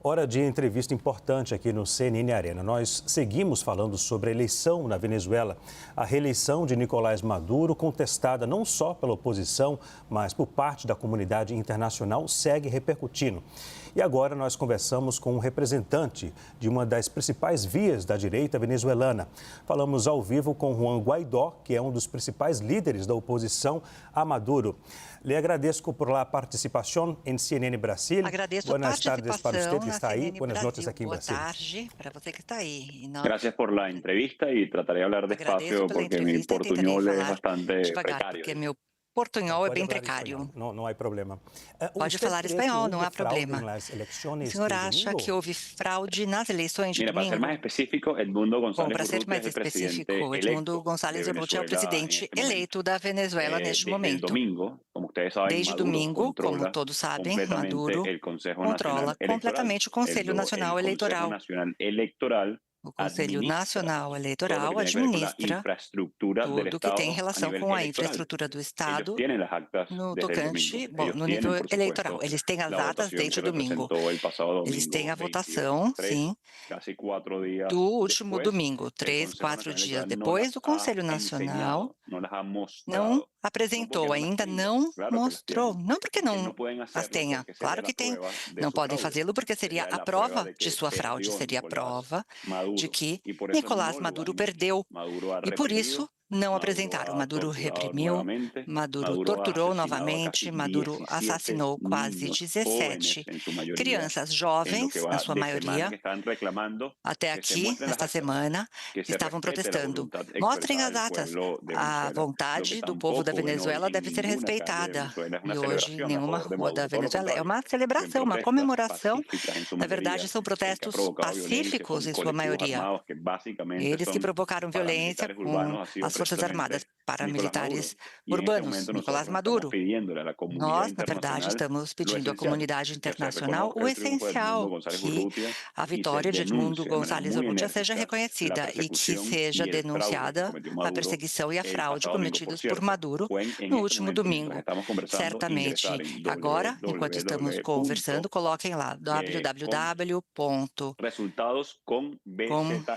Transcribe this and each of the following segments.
Hora de entrevista importante aqui no CNN Arena. Nós seguimos falando sobre a eleição na Venezuela. A reeleição de Nicolás Maduro, contestada não só pela oposição, mas por parte da comunidade internacional, segue repercutindo. E agora nós conversamos com um representante de uma das principais vias da direita venezuelana. Falamos ao vivo com Juan Guaidó, que é um dos principais líderes da oposição a Maduro. Le agradeço por la participação em CNN Brasil. Agradeço Buenas a tardes participação para você que na está aí. CNN Buenas Brasil. noches aqui em Boa Brasil. tarde para você que está aí. E nós Gracias por la entrevista y trataré de hablar agradeço despacio pela porque mi entrevista e tentarei portuñol es falar bastante devagar, precario. porque meu portunhol é Pode bem falar precário. espanhol, não há problema. Pode Usted falar cree que espanhol, hubo não há fraude problema. en las O elecciones senhor de acha domingo? que houve fraude nas eleições de Mira, para ser domingo? más específico, Edmundo Bom, González para ser Urrutia mais es el presidente específico, Edmundo electo González de Urrutia é o Venezuela en presidente este momento. eleito da Venezuela neste Desde el momento. domingo, como ustedes saben, Desde Maduro domingo, como controla todos sabem, completamente Maduro el Consejo controla Nacional Electoral. completamente o Conselho Nacional El Consejo Eleitoral. Nacional Electoral O Conselho administra Nacional todo lo Eleitoral que tiene que ver con la administra infraestructura del tudo que tem Estado a relação nivel com a electoral. infraestrutura do Ellos Estado tienen las actas no desde el domingo. tocante, bom, Ellos no tienen, nível por eleitoral. supuesto, Eles têm as la datas votación desde que o domingo. representó el pasado Eles têm domingo a 28, votação, sim, casi 4 días do último después. domingo, El 3, Consejo 4 Nacional dias Electoral no depois. las O ha Conselho Nacional enseñado, no las ha não mostrado. No porque apresentou, no las ainda tenga. não Claro que las mostrou. tienen. Não porque Que não no pueden as hacerlo tenha. porque sería Claro la que tem. prueba de Não su podem fraude. fazê-lo porque seria Sería a la prueba prova de de que sua fraude, perdió seria a Nicolás prova de Maduro. que Y por eso Nicolás no lo Maduro han hecho. perdeu. Maduro ha E por isso reprimido, não Maduro apresentaram. ha Maduro torturado reprimiu, nuevamente, Maduro Maduro ha torturou asesinado a novamente, casi Maduro 17 assassinou quase niños, 17 jóvenes en su mayoría, crianças en lo jovens, que na va sua de semana, maioria, que están reclamando até que se aqui, muestren las esta actas, semana, que se estavam respete la protestando. voluntad Mostrem expresada as del atas. pueblo de A Venezuela. Lo que vontade do povo da tampoco ven hoy Venezuela en deve ser ninguna calle de respeitada. Venezuela es una E hoje, celebración a nenhuma favor de rua da Maduro, todo lo Venezuela é contrario. uma Ven celebração, uma protestas comemoração. pacíficas en su Na mayoría, verdade, são el que ha protestos provocado violencia pacíficos con em sua colectivos maioria. armados que básicamente Eles que son provocaram violência paramilitares com urbanos, ha sido as Forças Armadas precisamente Nicolás Maduro. paramilitares Y en este urbanos, momento Nicolás nosotros estamos Maduro. pidiéndole a la comunidad Nós, na verdade, internacional estamos lo pedindo à esencial, comunidade que se internacional reconozca o el triunfo de Edmundo essencial, González que Urrutia a y se vitória de Edmundo denuncie de manera González muy Urrutia seja enérgica la reconhecida e que persecución seja y el fraude que denunciada cometió a Maduro perseguição e a el fraude pasado domingo. Por cometidos por cierto, Maduro pueden en no este último momento, mientras domingo. estamos conversando, Certamente, ingresar en agora, enquanto estamos conversando, coloquem lá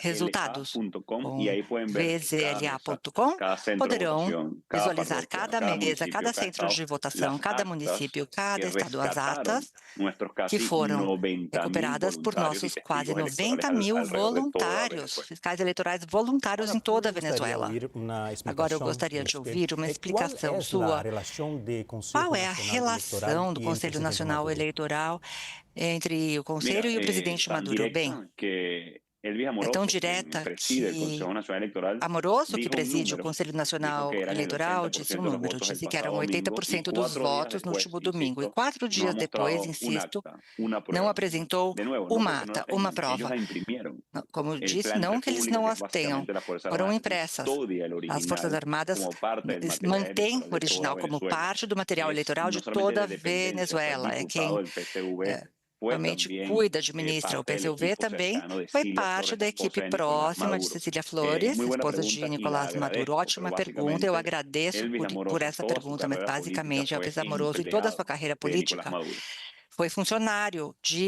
resultados www.resultados.com y ahí pueden ver cada mesa, vzla.com, cada centro de poderão votación, cada visualizar parroquia, cada cada mesa, municipio, cada cada centro estado, de votação, las cada actas município, que cada estado, as rescataron atas nuestros que casi foram 90.000 recuperadas por voluntarios y nossos quase testigos electorales 90 mil alrededor de toda voluntários, Venezuela. fiscais eleitorais voluntários Agora, em toda a eu gostaria de Venezuela. ouvir uma Agora eu explicação gostaria de de você. ouvir uma Qual explicação é a sua. relação de Conselho Qual é a Nacional Eleitoral relação do e o Conselho presidente Nacional Maduro? Eleitoral entre o Conselho Mira, e o presidente tan Maduro? Bem, directa que Elvis é tão Amoroso, quien direta preside el que Consejo Nacional Electoral, Amoroso, que dijo un preside o número, Conselho dijo Nacional que eran el Eleitoral, disse um 80% de los número, votos el disse que eram pasado domingo y 80% dos 4 días votos no después, último domingo. E insisto, 4 no ha dias depois, mostrado un insisto, acta, una não prueba. apresentou De nuevo, no uma porque no la ata, uma tengan, ellos prova. la imprimieron. Como El disse, Plan não que eles República, não que es as tenham, básicamente la Fuerza foram Armada, impressas. custodia el As Forças original Armadas como parte del material mantêm electoral o de toda original como Venezuela. parte do material Es eleitoral no de solamente toda de a dependencia, fue Venezuela. É diputado quem del PSV, fue realmente también cuida, administra o parte del PSUV equipo também, cercano de foi Cilia parte Flores, da la equipe esposa de Nicolás próxima de Maduro. Cecília Flores, Muy buena esposa de pregunta y la Nicolás Maduro. agradezco, pero Ótima pergunta, eu básicamente agradeço Elvis por Amoroso, essa toda su pergunta, mas carrera política basicamente fue Elvis Amoroso e toda a sua empleado carreira de Nicolás política Maduro. foi funcionário de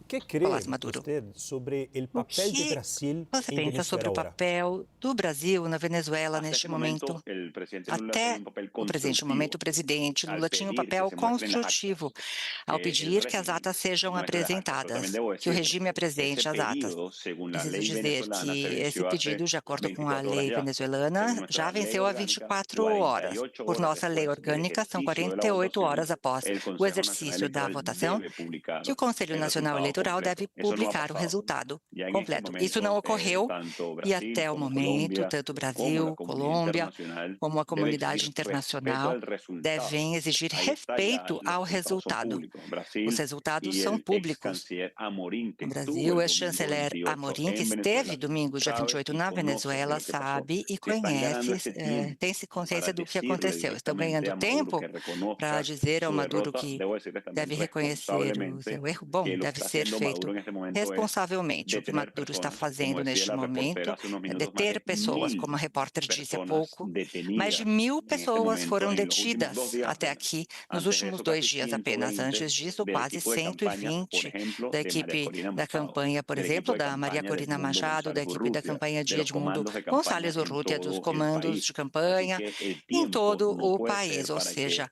Que Nicolás crê Maduro. você sobre o O papel de que Brasil você em pensa sobre Venezuela o agora? papel do Brasil na Venezuela Hasta neste ese momento? momento, el presidente Lula tenía Até un papel o presente momento, o constructivo presidente al Lula tinha um pedir que papel se muestren las construtivo actas, ao que el pedir que as régimen atas sejam muestre las actas. Pero también apresentadas, debo que o decirlo, regime ese apresente as atas. pedido, según la Preciso ley dizer venezolana, se que esse venció hace pedido, de acordo com a 24 horas lei ya. Según venezuelana, nuestra já ley venceu há orgánica, 24 horas. 48 Por horas nossa lei después del orgânica, são ejercicio de la 48 votación, horas após el o Consejo Nacional exercício da Electoral votação debe publicar que o Conselho el Nacional resultado Eleitoral deve completo. Eso no ha publicar o pasado. resultado Ya en este completo. Isso não momento, ocorreu tanto e Brasil até o como momento, Colombia, tanto o como la Brasil, comunidad Colômbia, internacional, como a debe comunidade exigir respeto internacional al resultado. devem exigir Ahí está ya, respeito los ao resultados son resultado. públicos. Os Brasil resultados y são el ex públicos. canciller Amorín, que No estuvo Brasil, o el domingo ex-chanceler 28 Amorim, que en esteve Venezuela, domingo, dia sabe 28, y na conoce Venezuela, lo que pasó. sabe e Si están ganando conhece, ese tiempo tem para consciência do que decirle aconteceu. Estão directamente ganhando a Maduro tempo que para reconozca dizer ao su Maduro derrota, que debo decir que es también deve reconhecer o seu erro? Bom, deve ser feito responsavelmente. O que Maduro está fazendo neste momento é deter pessoas, como a repórter disse há pouco. Mais de 1.000 pessoas foram detidas até aqui nos últimos 2 dias apenas. Antes disso, quase 120 da equipe da campanha, por exemplo, da Maria Corina Machado, da equipe da campanha de Edmundo Gonçalves Urrutia, dos comandos de campanha em todo o país. Ou seja,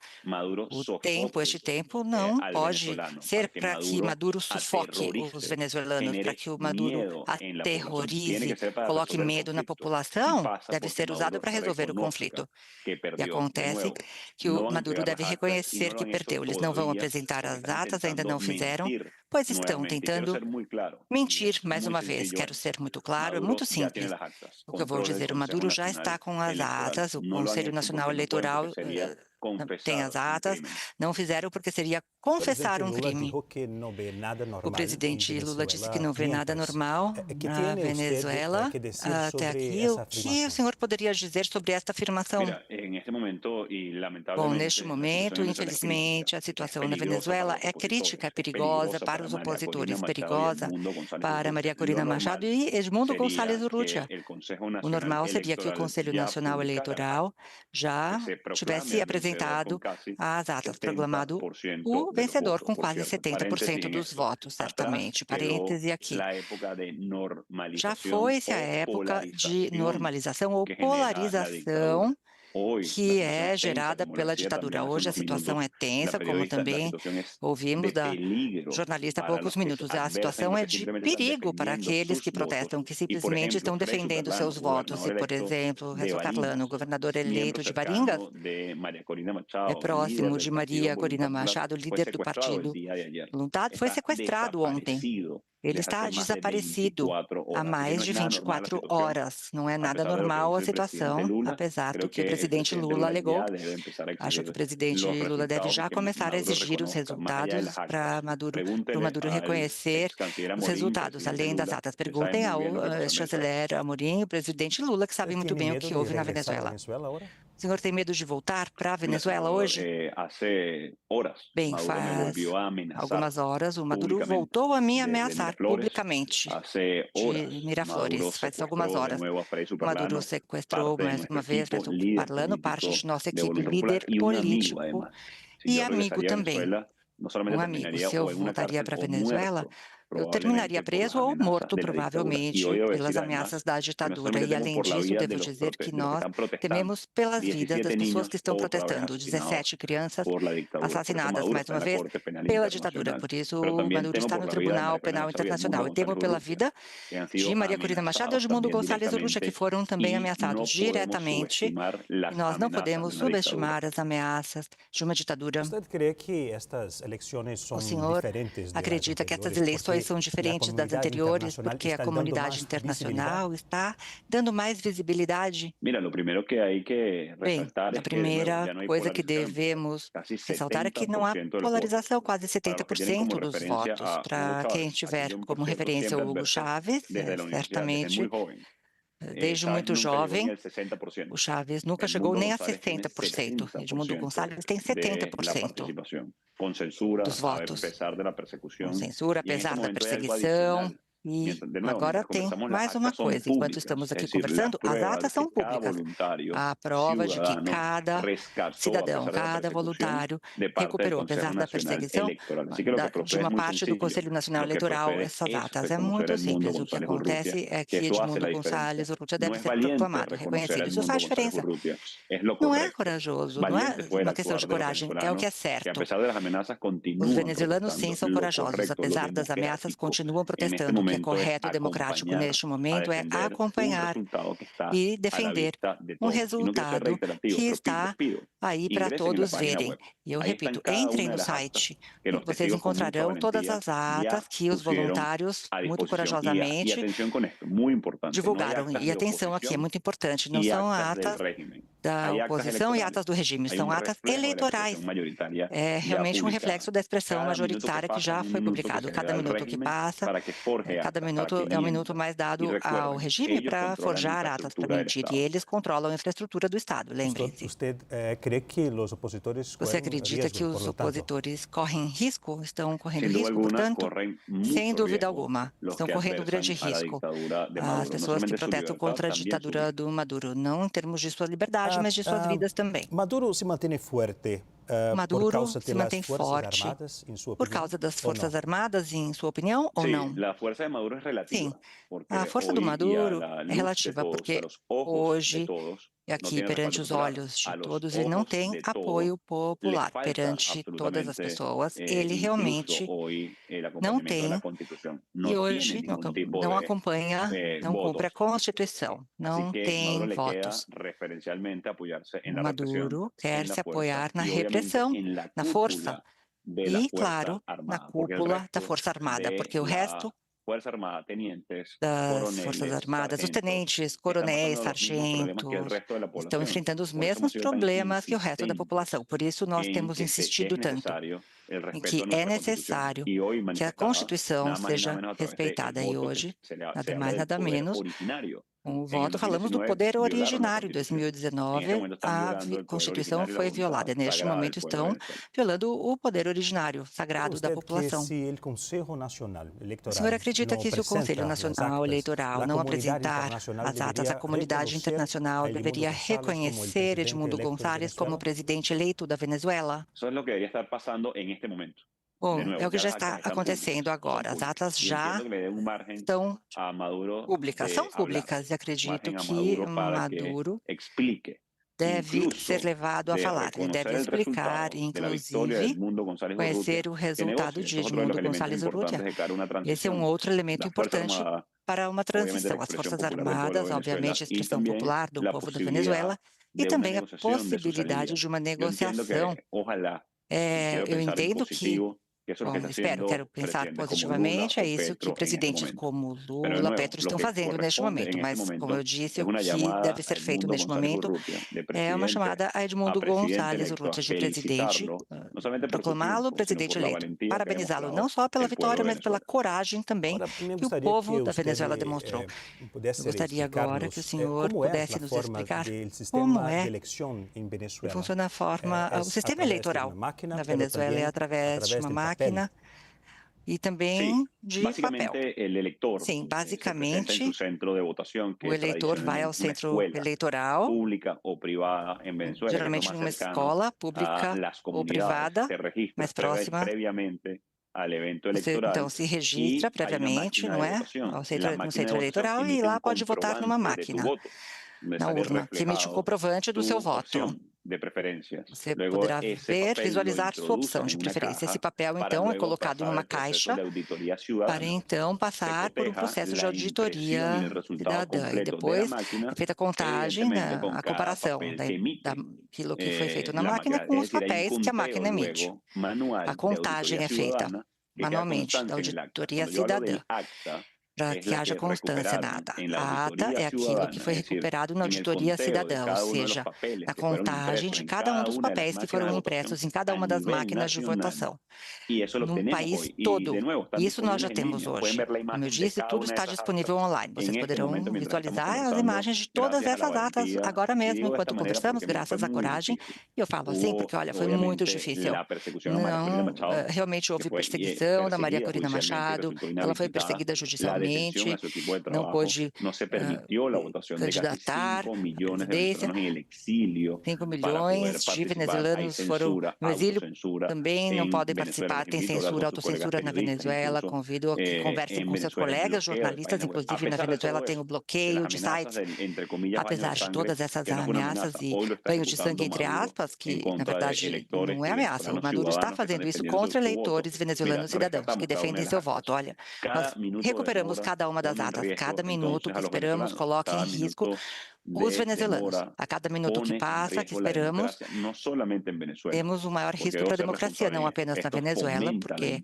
este tempo não pode ser para que Maduro sufoque os venezuelanos, para que o Maduro aterrorize, coloque medo na população, deve ser usado para resolver o conflito. E acontece que o Maduro deve reconhecer que perdeu. Eles não vão apresentar as datas, ainda não fizeram, pois estão tentando mentir mais uma vez. Quero ser muito claro, é muito simples. O que eu vou dizer, o Maduro já está com as atas, o Conselho Nacional Eleitoral tem as atas, não fizeram porque seria confessar um crime. O presidente Lula disse que não vê nada normal na Venezuela até aqui. O que o senhor poderia dizer sobre esta afirmação? Bom, neste momento, infelizmente, a situação na Venezuela é crítica, é perigosa para os opositores, perigosa para Maria Corina Machado e Edmundo Gonçalves Urrutia. O normal seria que o Conselho Nacional Eleitoral já tivesse apresentado as atas, proclamado o vencedor com quase 70% dos votos, certamente. Parêntese aqui. Já foi-se a época de normalização ou polarização que é gerada pela ditadura. Hoje a situação é tensa, como também ouvimos da jornalista há poucos minutos. A situação é de perigo para aqueles que protestam, que simplesmente estão defendendo seus votos. E, por exemplo, Renzo Carlano, governador eleito de Baringas, é próximo de Maria Corina Machado, líder do partido Luntad, foi sequestrado ontem. Ele está desaparecido há mais de 24 horas. Não é nada normal a situação, apesar do que o presidente Lula alegou. Acho que o presidente Lula deve já começar a exigir os resultados para o Maduro reconhecer os resultados, além das atas. Perguntem ao chanceler Amorim e o presidente Lula, que sabem muito bem o que houve na Venezuela. O senhor tem medo de voltar para a Venezuela hoje? Bem, faz algumas horas o Maduro voltou a me ameaçar publicamente de Miraflores. Faz algumas horas. O Maduro sequestrou mais uma vez Renzo Carlano, parte de nossa equipe, líder político e amigo também. Um amigo. Se eu voltaria para a Venezuela, eu terminaria preso ou morto, provavelmente, pelas ameaças da ditadura. E, além disso, devo dizer que nós tememos pelas vidas das pessoas que estão protestando. 17 crianças assassinadas, mais uma vez, pela ditadura. Por isso, o Maduro está no Tribunal Penal Internacional. E temo pela vida de Maria Corina Machado e Edmundo Gonçalves Urrutia, que foram também ameaçados diretamente. E nós não podemos subestimar as ameaças de uma ditadura. O senhor acredita que estas eleições são diferentes das anteriores porque a comunidade internacional está dando mais visibilidade? Bem, a primeira coisa que devemos ressaltar é que não há polarização, quase 70% dos votos. Para quem tiver como referência o Hugo Chávez, certamente, desde muito jovem, o Chávez nunca chegou nem a 60%. Edmundo Gonçalves tem 70% dos votos. Com censura, apesar da perseguição. E agora tem mais uma coisa, enquanto estamos aqui conversando, as atas são públicas. A prova de que cada cidadão, cada voluntário recuperou, apesar da perseguição, de uma parte do Conselho Nacional Eleitoral, essas atas. É muito simples. O que acontece é que Edmundo Gonçalves Urrutia deve ser proclamado, reconhecido. Isso faz diferença. Não é corajoso, não é uma questão de coragem, é o que é certo. Os venezuelanos, sim, são corajosos. Apesar das ameaças, continuam protestando. O que é correto e democrático neste momento é acompanhar e defender um resultado que está aí para todos verem. E eu repito, entrem no site e vocês encontrarão todas as atas que os voluntários, muito corajosamente, divulgaram. E atenção aqui, é muito importante, não são atas da oposição e atas do regime. São atas eleitorais. É realmente um reflexo da expressão majoritária que já foi publicado. Cada minuto que passa, cada minuto é um minuto mais dado ao regime para forjar atas para mentir. E eles controlam a infraestrutura do Estado, lembrem-se. Você crê que os opositores Você acredita que os opositores correm risco? Estão correndo risco, portanto? Sem dúvida alguma, estão correndo grande risco. As pessoas que protestam contra a ditadura do Maduro, não em termos de sua liberdade, mas de suas vidas também. Maduro se mantém forte Maduro se mantém forte por causa das Forças Armadas, em sua opinião, ou não? Sim, a força do Maduro é relativa, porque hoje, aqui perante os olhos de todos, ele não tem apoio popular perante todas as pessoas. Ele realmente não tem, e hoje não acompanha, não cumpre a Constituição, não tem votos. Maduro quer se apoiar na repressão, na força e, claro, na cúpula da Força Armada, porque o resto das Forças Armadas, os tenentes, coronéis, sargentos, estão enfrentando os mesmos problemas que o resto da população. Por isso, nós temos insistido tanto em que é necessário que a Constituição seja respeitada. E hoje, nada mais, nada menos, com o voto, falamos do poder originário. Em 2019, a Constituição foi violada. Neste momento, estão violando o poder originário, sagrado da população. O senhor acredita que se o Conselho Nacional Eleitoral não apresentar as atas, a comunidade internacional deveria reconhecer Edmundo Gonçalves como presidente eleito da Venezuela? Bom, é o que já está acontecendo agora. As atas já estão públicas, são públicas, e acredito que Maduro deve ser levado a falar. Ele deve explicar, inclusive, conhecer o resultado de Edmundo Gonçalves Urrutia. Esse é um outro elemento importante para uma transição. As Forças Armadas, obviamente, a expressão popular do povo da Venezuela, e também a possibilidade de uma negociação. Eu entendo que bom, quero pensar positivamente, é isso que presidentes como Lula, Petro estão fazendo neste momento, mas, como eu disse, o que deve ser feito neste momento é uma chamada a Edmundo Gonçalves Urrutia de presidente, proclamá-lo presidente eleito, parabenizá-lo não só pela vitória, mas pela coragem também que o povo da Venezuela demonstrou. Eu gostaria agora que o senhor pudesse nos explicar como que funciona o sistema eleitoral na Venezuela é através de uma máquina e também de papel. Sim, basicamente, o eleitor vai ao centro eleitoral, geralmente numa escola pública ou privada, mais próxima. Você, então, se registra previamente, não é? No centro eleitoral e lá pode votar numa máquina, na urna, que emite um comprovante do seu voto. Você poderá visualizar sua opção de preferência. Esse papel, então, é colocado em uma caixa para, então, passar por um processo de auditoria cidadã. E depois é feita a contagem, a comparação daquilo que foi feito na máquina com os papéis que a máquina emite. A contagem é feita manualmente da auditoria cidadã, para que haja constância na ata. A ata é aquilo que foi recuperado na auditoria cidadã, ou seja, na contagem de cada um dos papéis que foram impressos em cada uma das máquinas de votação, no país todo. Isso nós já temos hoje. Como eu disse, tudo está disponível online. Vocês poderão visualizar as imagens de todas essas atas agora mesmo, enquanto conversamos, graças à coragem. E eu falo assim porque, olha, foi muito difícil. Não, realmente houve perseguição da Maria Corina Machado, ela foi perseguida judicialmente, não pôde candidatar à presidência. 5 milhões de venezuelanos foram no exílio, também não podem participar, tem censura, autocensura na Venezuela. Convido a que conversem com seus colegas jornalistas, inclusive na Venezuela tem o bloqueio de sites. Apesar de todas essas ameaças e banho de sangue, entre aspas, que na verdade não é ameaça, o Maduro está fazendo isso contra eleitores venezuelanos cidadãos que defendem seu voto. Olha, nós recuperamos cada uma das atas, cada minuto que esperamos coloca em risco os venezuelanos. A cada minuto que passa, que esperamos, temos um maior risco para a democracia, não apenas na Venezuela, porque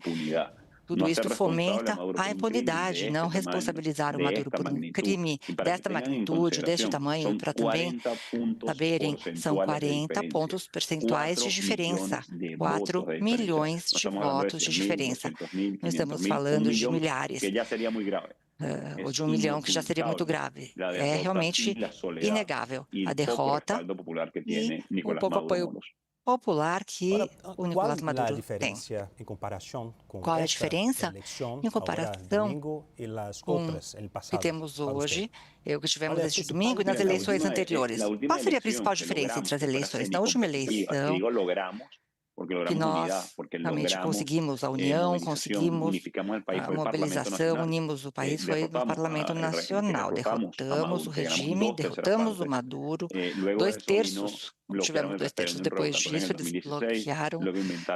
Tudo isso fomenta a impunidade, não responsabilizar o Maduro por um crime desta magnitude, deste tamanho, para também saberem, são 40 pontos percentuais de diferença, 4 milhões de votos de diferença. Não estamos falando de milhares, ou de 1 milhão, que já seria muito grave. É realmente inegável a derrota e o pouco apoio popular que Ahora, o ¿cuál Nicolás la Maduro tem. diferencia en comparación con Qual é a esta diferença elección em ahora comparação domingo y las com otras el o que pasado temos para usted? hoje, o que tivemos Olha, este esse domingo e nas ponto- eleições anteriores? Qual seria a principal diferença entre as eleições? Na última eleição, que nós realmente conseguimos a união, conseguimos a mobilização, unimos o país, foi no Parlamento Nacional. Derrotamos o regime, derrotamos o Maduro, 2/3, tivemos 2/3 depois disso, eles bloquearam,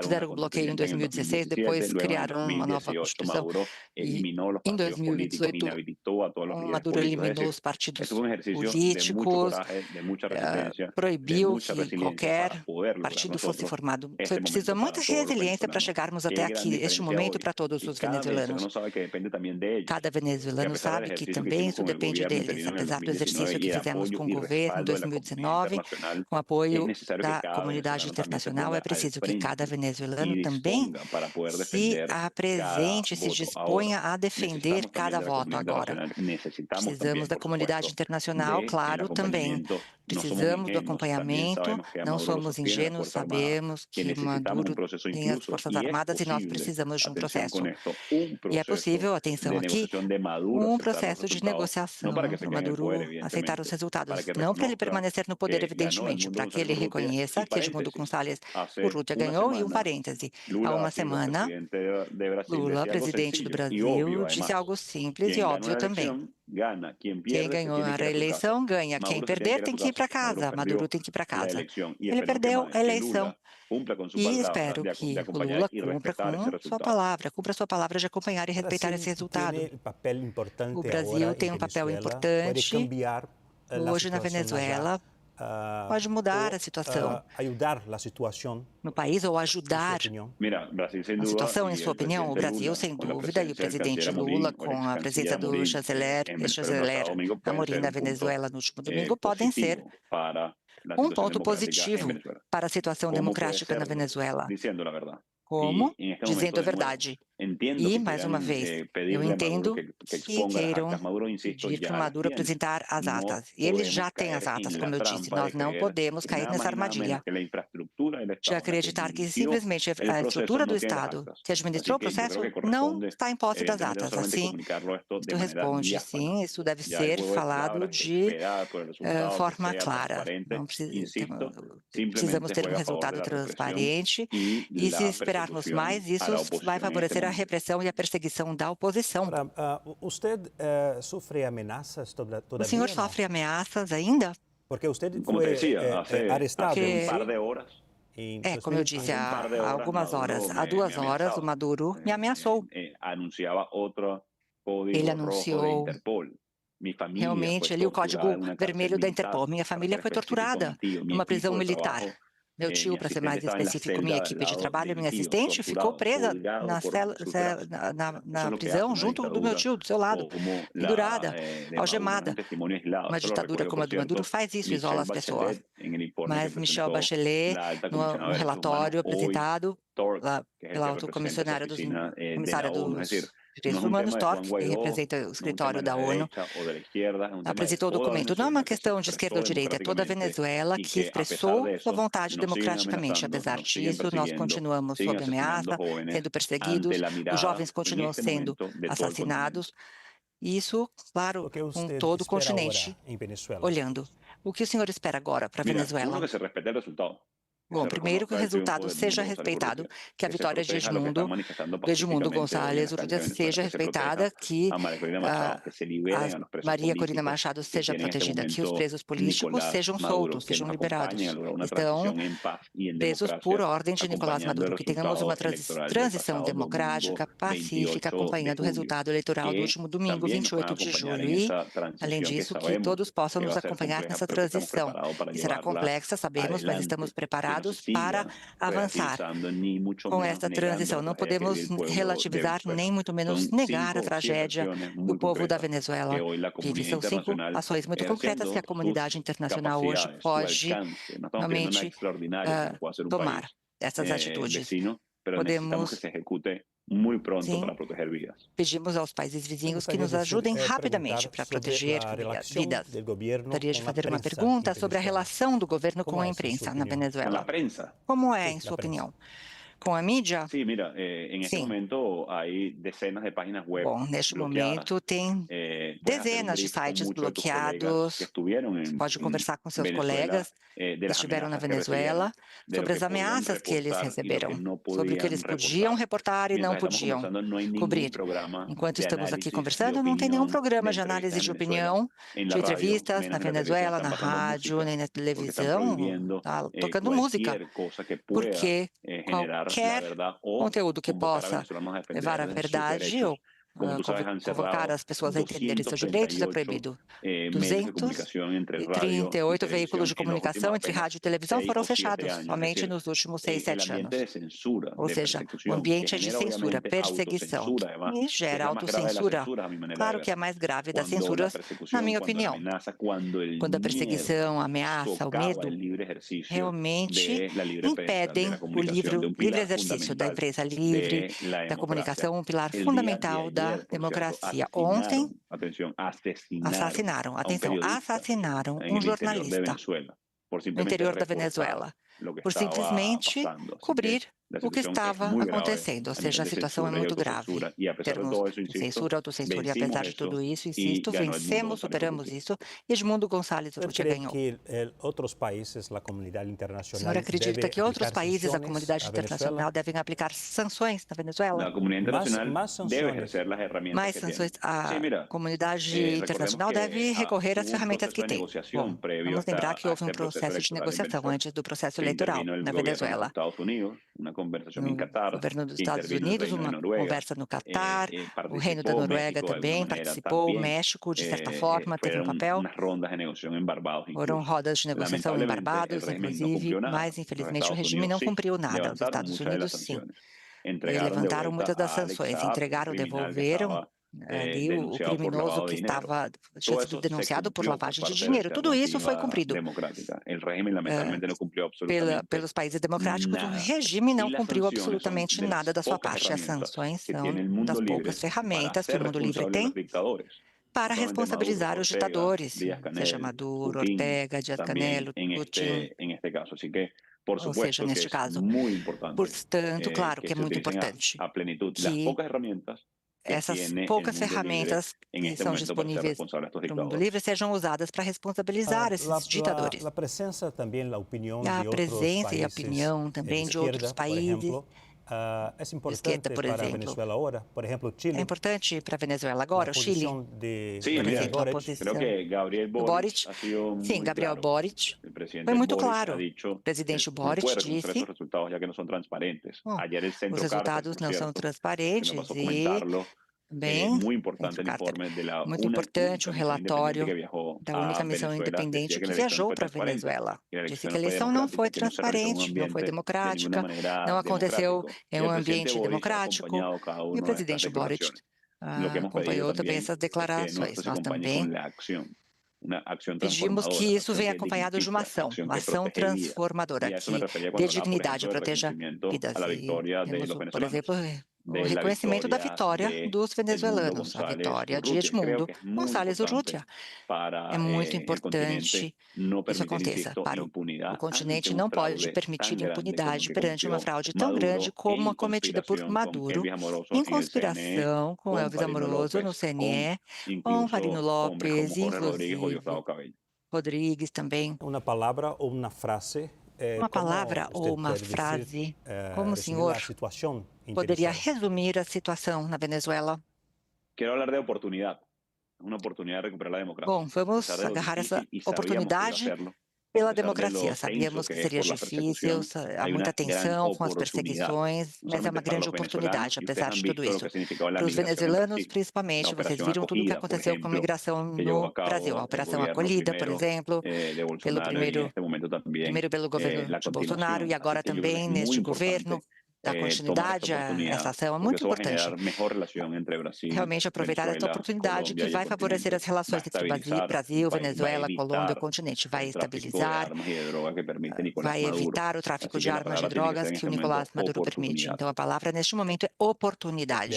fizeram o bloqueio em 2016, depois criaram uma nova Constituição, e em 2018, o Maduro eliminou os partidos políticos, proibiu que qualquer partido fosse formado. Foi preciso muita resiliência para chegarmos até aqui, este momento, para todos os venezuelanos. Cada venezuelano sabe que também isso depende deles, apesar do exercício que fizemos com o governo em 2019, com apoio da comunidade internacional, é preciso que cada venezuelano também se apresente, se disponha a defender cada voto agora. Precisamos da comunidade internacional, claro, também. Precisamos do acompanhamento, não somos ingênuos, sabemos que Maduro tem as Forças Armadas e nós precisamos de um processo. E é possível, atenção aqui, um processo de negociação para o Maduro aceitar os resultados. Não para ele permanecer no poder, evidentemente, para que ele reconheça que Edmundo Gonçalves Urrutia ganhou. E um parêntese, há uma semana, Lula, presidente do Brasil, disse algo simples e óbvio também. Quem ganhou a reeleição ganha, quem perder tem que ir para casa. Maduro tem que ir para casa. Ele perdeu a eleição e espero que o Lula cumpra sua palavra de acompanhar e respeitar esse resultado. O Brasil tem um papel importante hoje na Venezuela, pode mudar a situação no país ou ajudar a situação, em sua opinião. O Brasil, sem dúvida, e o presidente Lula, com a presença do chanceler Amorim na Venezuela no último domingo, podem ser um ponto positivo para a situação democrática na Venezuela. Como? Dizendo a verdade. E, mais uma vez, eu entendo que queiram pedir para o Maduro apresentar as atas. E ele já tem as atas, como eu disse. Nós não podemos cair nessa armadilha de acreditar que simplesmente a estrutura do Estado que administrou o processo não está em posse das atas. Assim, isso responde, sim, isso deve ser falado de forma clara. Não precisamos ter um resultado transparente e, se esperarmos mais, isso vai favorecer a repressão e a perseguição da oposição. O senhor sofre ameaças ainda? Porque você foi arrestado como eu disse, há algumas horas, há 2 horas, o Maduro me ameaçou. Ele anunciou realmente ali o código vermelho da Interpol. Minha família foi torturada numa prisão militar. Meu tio, para ser mais específico, minha equipe de trabalho, minha assistente, ficou presa na prisão junto do meu tio, do seu lado, pendurada, algemada. Uma ditadura como a do Maduro faz isso, isola as pessoas. Mas Michelle Bachelet, no relatório apresentado pela alta comissária dos Direitos Humanos, TOC, que representa o escritório da ONU, apresentou o documento. Não é uma questão de esquerda ou direita, é toda a Venezuela que expressou sua vontade democraticamente. Apesar disso, nós continuamos sob ameaça, sendo perseguidos, os jovens continuam sendo assassinados. Isso, claro, com todo o continente olhando. O que o senhor espera agora para a Venezuela? Bom, primeiro que o resultado seja respeitado, que a vitória de Edmundo Gonçalves Urrutia seja respeitada, que a Maria Corina Machado seja protegida, que os presos políticos sejam soltos, sejam liberados. Estão presos por ordem de Nicolás Maduro, que tenhamos uma transição democrática, pacífica, acompanhando o resultado eleitoral do último domingo, 28 de julho. E, além disso, que todos possam nos acompanhar nessa transição, que será complexa, sabemos, mas estamos preparados aliados para avançar com esta transição. Não podemos relativizar, nem muito menos negar a tragédia que o povo da Venezuela vive. São 5 ações muito concretas que a comunidade internacional hoje pode realmente tomar essas atitudes. Podemos, sim, pedimos aos países vizinhos que nos ajudem rapidamente para proteger vidas. Gostaria de fazer uma pergunta sobre a relação do governo com a imprensa na Venezuela. Como é, em sua opinião? Com a mídia? Sí, mira, en este Sim. momento hay decenas de páginas web Bom, neste bloqueadas. momento tem Puedes hacer un dezenas de brief con sites muchos de tus colegas que bloqueados. estuvieron Você pode conversar com seus Venezuela, colegas de que las estiveram na amenazas que recibieron, Venezuela de lo sobre que as podían ameaças que eles reportar y lo que receberam, no sobre o que podían eles podiam reportar. reportar e não Mientras estamos podiam conversando, no hay ningún cobrir. programa Enquanto de estamos aqui análisis, de conversando, não tem nenhum opinión, programa de de análise entrevistas de en Venezuela, opinião, en de la radio, entrevistas menos na en la televisión, Venezuela, están na pasando rádio, música, nem na porque están televisão, prohibiendo está tocando música, cualquier cosa que pueda porque generar la qualquer verdad o conteúdo que convocar a possa venezolanos a levar à defender sus verdade derechos. ou Como tú sabes, han convocar cerrado as pessoas a entenderem seus direitos é 238 proibido. medios de comunicación entre radio y 238 veículos televisión de en los comunicação últimos entre apenas rádio e televisão 6 foram o 7 fechados años. Es somente decir, nos últimos 6, el 7 ambiente de anos. censura, Ou de seja, o persecución, que ambiente é de genera censura, obviamente perseguição, autocensura, además, e que es gera la más grave de las autocensura. censuras, a mi manera de Claro ver. que é a mais grave das Cuando la censuras, na persecución, minha cuando la opinião. amenaza, cuando el Quando a miedo perseguição, a ameaça, o socava medo el libre ejercicio realmente de la libre prensa, de impedem la o comunicación, de un livre pilar exercício da fundamental imprensa livre, de la da democracia. comunicação, um pilar El día de fundamental da ayer, por cierto, democracia. Ontem, asesinaron a un periodista assassinaram en um el interior de jornalista Venezuela por no simplemente interior da reportar Venezuela, lo que por estaba simplesmente pasando. Así que cobrir la o que situación es estava muy grave acontecendo. Ou a seja, nivel a de situação é censura y muito grave. autocensura. Y a Em pesar de termos todo eso, de insisto, censura, autocensura, e vencimos apesar de eso tudo isso, y insisto, ganó Edmundo vencemos, González superamos Urrutia. isso e Edmundo Gonçalves ¿Usted Urrutia cree ganhou. que otros países, la comunidad O internacional, senhor acredita debe que outros aplicar países, a sanciones comunidade a internacional, Venezuela? devem aplicar sanções na Venezuela? La comunidad internacional Más debe sanciones. ejercer las herramientas Mais que sanções, tiene. Sí, a mira, comunidade recordemos internacional deve que recorrer às hubo un ferramentas proceso que de tem. negociación Bom, previo vamos lembrar a que houve um este proceso processo de electoral en negociação Venezuela, antes do processo que eleitoral intervino el na gobierno de los Venezuela. Estados Unidos, una conversación en No Qatar, governo dos que Estados intervino el Unidos, Reino de uma Noruega, conversa no Catar, o Reino da participó Noruega México de alguna também manera participou, o también, México, de certa forma, teve um fueron papel. unas rondas de negociación en Barbados Foram incluso. rodas de negociação em Lamentablemente, el Barbados, régimen no inclusive, cumplió nada. mas Los infelizmente o Estados regime Unidos não sí cumpriu nada. Os levantaron Estados muchas de las Unidos, sim. sanciones. E Entregaron de levantaram vuelta muitas das a Alex sanções, Saab, un entregaram, criminal que devolveram estaba ali o denunciado por criminoso lavado de que dinero. tinha Todo sido eso se denunciado por cumplió por lavagem de parte de dinheiro. esta Tudo isso foi alternativa cumprido democrática. El régimen lamentablemente no cumplió pelos absolutamente países democráticos. O nada. regime Y não las cumpriu sanciones son absolutamente de nada las da sua pocas parte. As herramientas sanções que tiene são el mundo das poucas libre para ferramentas que hacer o mundo livre responsables a tem los dictadores. No para solamente Maduro, responsabilizar os Ortega, ditadores, seja Díaz-Canel, Maduro, Putin, Ortega, Díaz también Canel, Putin, en este caso. Así que, por ou seja, supuesto que neste es caso. muy importante Portanto, claro que que é se muito utilicen importante a plenitud las que pocas herramientas que essas tiene el poucas mundo libre ferramentas en que este são momento para ser disponíveis responsable a estos para o mundo dictadores. livre sejam usadas para responsabilizar esses ditadores. La presencia, también la opinión E a de otros presença e a países opinião de também de outros izquierda, por países ejemplo, es de esquerda, importante por para exemplo. Venezuela ahora. Por ejemplo, É Chile, importante para a Venezuela la agora, o Chile, posición de Sí, por mira, Gabriel exemplo, a Boric. creo posição que Gabriel do Boric Boric. ha sido Sim, muy Gabriel claro. Boric El foi presidente muito Boric ha claro. O dicho que presidente no Boric puede reconocer disse: estos resultados ya que no son transparentes. "Bom, Ayer el os Centro Carter, resultados por não são cierto, que me transparentes pasó e comentarlo, também, muy Centro importante el Carter, informe de la muito importante única o misión independiente relatório que viajó da a única missão Venezuela, decía independente que que la elección viajou fue para a transparente, Venezuela. que la Disse elección que a no fue eleição não foi democrática, que no se realizó en un transparente, não foi ambiente de ninguna democrática, não manera aconteceu democrático. em Y um el presidente ambiente Boric ha democrático. acompañado cada E o una de estas presidente Boric declaraciones. Lo que hemos pedido acompanhou também también essas es que no declarações. esto se Nós acompañe também con la acción, una acción pedimos que transformadora, isso acción venha que acompanhado de dignifica, acción uma que ação protege vidas. transformadora, Y a eso me que refería dê cuando hablaba, por dignidade, ejemplo, del proteja reconocimiento vidas. a la E victoria de temos, los por venezolanos, exemplo, o de la reconhecimento da victoria vitória de dos Edmundo venezuelanos, a González vitória de Urrutia. Creo Edmundo que es muy Gonçalves importante Urrutia. É para muito el continente importante no que isso permitir, aconteça. insisto, Para o impunidad ante continente un não pode fraude tan permitir grande como el impunidade que perante uma cometió fraude tão grande Maduro como a en cometida por conspiración con Maduro, Elvis Amoroso em en el CNE, conspiração com con Elvis Farino Amoroso no López, con CNE, com Farino incluso hombres como Lopes, Jorge Rodríguez o inclusive Diosdado Cabello. Rodrigues também. Una palabra o una frase, Uma ¿cómo palavra ou usted uma puede decir, frase, como o resumir la senhor situación en poderia Venezuela? resumir a situação na Venezuela? Quiero hablar de oportunidad, una oportunidad de recuperar la democracia. Bom, A pesar vamos de lo agarrar essa difícil, y sabíamos que iba a oportunidade. hacerlo, pela democracia. Sabíamos que seria difícil, há muita tensão com as perseguições, mas é uma grande oportunidade, apesar de tudo isso. Para os venezuelanos, principalmente, vocês viram tudo o que aconteceu com a migração no Brasil. A Operação Acolhida, por exemplo, primeiro pelo governo de Bolsonaro e agora também neste governo, dar continuidade a essa ação é muito importante. Realmente aproveitar essa oportunidade que vai favorecer as relações entre Brasil, Venezuela, Colômbia e o continente. Vai estabilizar, vai evitar o tráfico de armas e drogas que o Nicolás Maduro permite. Então, a palavra neste momento é oportunidade.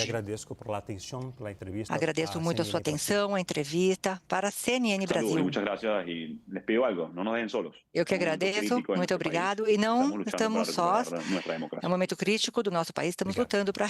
Agradeço muito a sua atenção, a entrevista para a CNN Brasil. Eu que agradeço, muito obrigado. E não estamos sós, é um momento crítico do nosso país, estamos lutando para